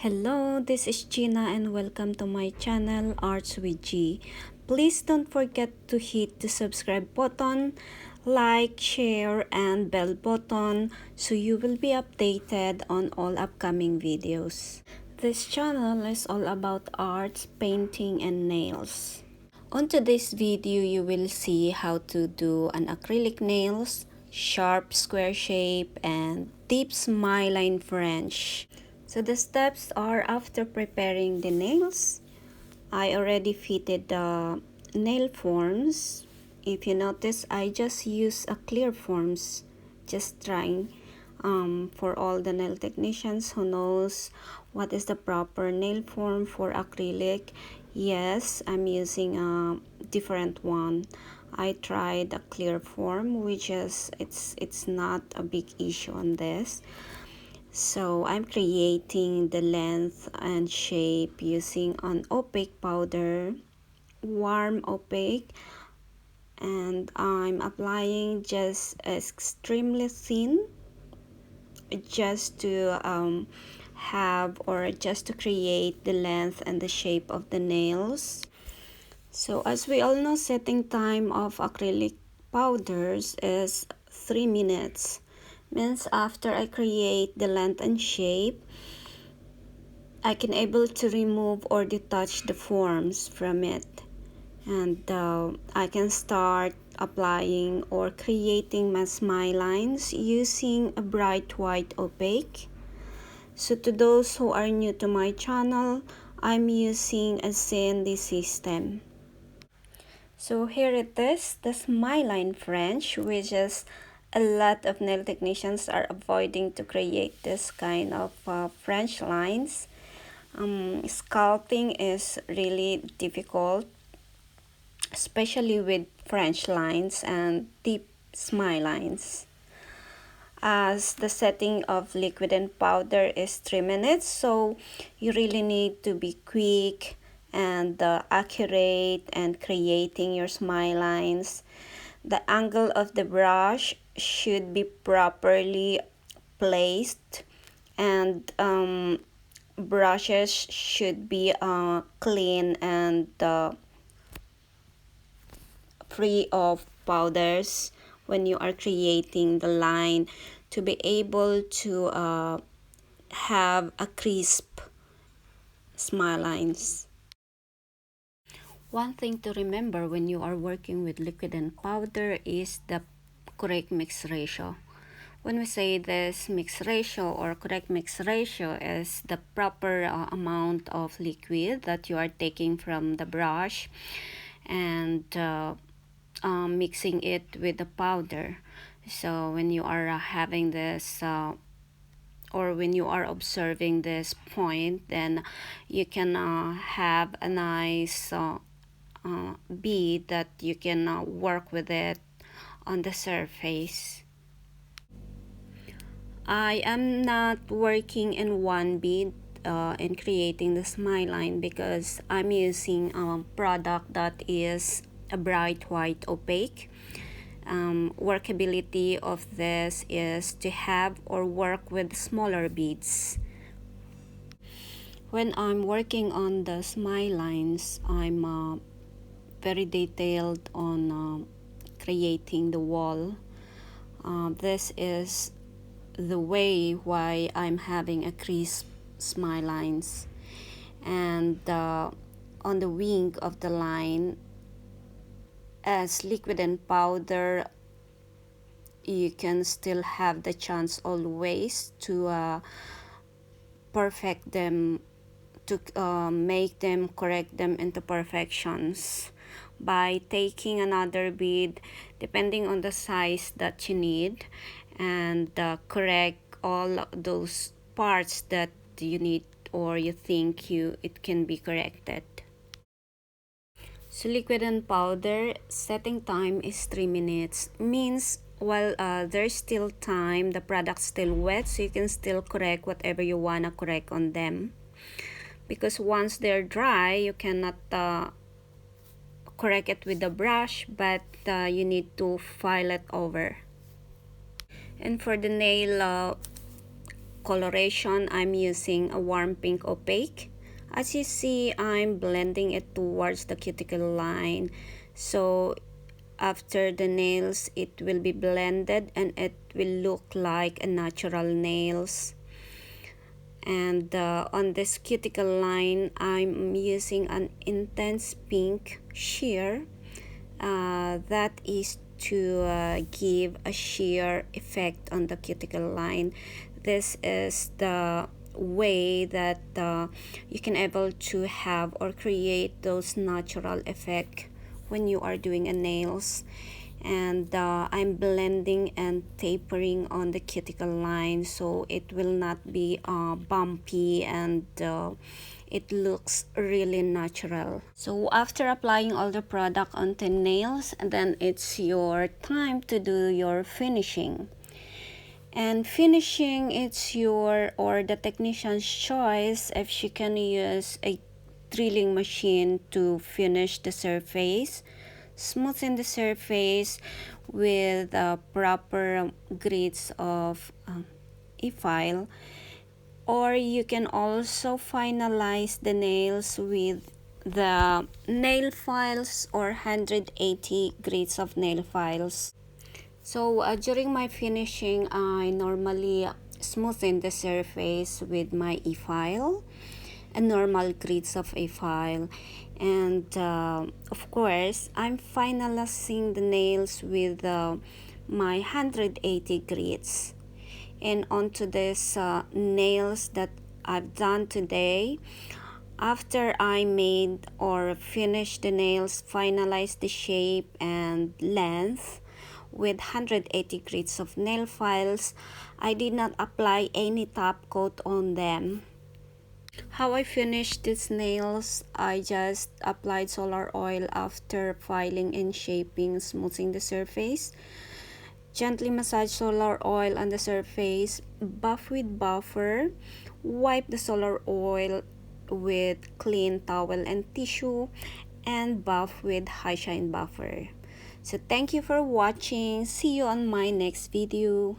Hello, this is Gina and welcome to my channel Arts with G. Please don't forget to hit the subscribe button, like, share, and bell button so you will be updated on all upcoming videos. This channel is all about arts, painting, and nails. On today's video, you will see how to do an acrylic nails, sharp square shape, and deep smile line French. So the steps are after preparing the nails. I already fitted the nail forms. If you notice, I just use a clear forms, just trying for all the nail technicians who knows what is the proper nail form for acrylic. Yes, I'm using a different one. I tried a clear form, which is it's not a big issue on this. So I'm creating the length and shape using an opaque powder, warm opaque, and I'm applying just extremely thin just to just to create the length and the shape of the nails. So as we all know, setting time of acrylic powders is 3 minutes. Means after I create the length and shape, I can able to remove or detach the forms from it, and I can start applying or creating my smile lines using a bright white opaque. So to those who are new to my channel, I'm using a Sandy system. So here it is, the smile line French, which is a lot of nail technicians are avoiding to create this kind of French lines. Sculpting is really difficult, especially with French lines and deep smile lines. As the setting of liquid and powder is 3 minutes, so you really need to be quick and accurate and creating your smile lines. The angle of the brush should be properly placed, and brushes should be clean and free of powders when you are creating the line to be able to have a crisp smile lines. One thing to remember when you are working with liquid and powder is the correct mix ratio. When we say this mix ratio or correct mix ratio is the proper amount of liquid that you are taking from the brush and mixing it with the powder. So when you are having this or when you are observing this point, then you can have a nice bead that you can work with it on the surface. I am not working in one bead in creating the smile line because I'm using a product that is a bright white opaque. Workability of this is to have or work with smaller beads. When I'm working on the smile lines, I'm very detailed on creating the wall. This is the way why I'm having a crisp smile lines, and on the wing of the line, as liquid and powder, you can still have the chance always to perfect them, to make them, correct them into perfections by taking another bead depending on the size that you need, and correct all those parts that you need or you think it can be corrected. So liquid and powder setting time is 3 minutes, means while there's still time, the product's still wet, so you can still correct whatever you wanna correct on them, because once they're dry you cannot correct it with the brush, but you need to file it over. And for the nail coloration, I'm using a warm pink opaque. As you see, I'm blending it towards the cuticle line. So after the nails, it will be blended and it will look like a natural nails. And on this cuticle line, I'm using an intense pink sheer. That is to give a sheer effect on the cuticle line. This is the way that you can able to have or create those natural effect when you are doing a nails. And I'm blending and tapering on the cuticle line so it will not be bumpy and it looks really natural. So after applying all the product onto nails, then it's your time to do your finishing. And finishing, it's your or the technician's choice if she can use a drilling machine to finish the surface, smoothen the surface with proper grades of e-file, or you can also finalize the nails with the nail files or 180 grades of nail files. So during my finishing, I normally smoothen the surface with my e-file and normal grades of e-file. And of course, I'm finalizing the nails with my 180 grades. And onto this nails that I've done today, after I made or finished the nails, finalize the shape and length with 180 grades of nail files, I did not apply any top coat on them. How I finished these nails, I just applied solar oil after filing and shaping, smoothing the surface. Gently massage solar oil on the surface, buff with buffer, wipe the solar oil with clean towel and tissue, and buff with high shine buffer. So thank you for watching. See you on my next video.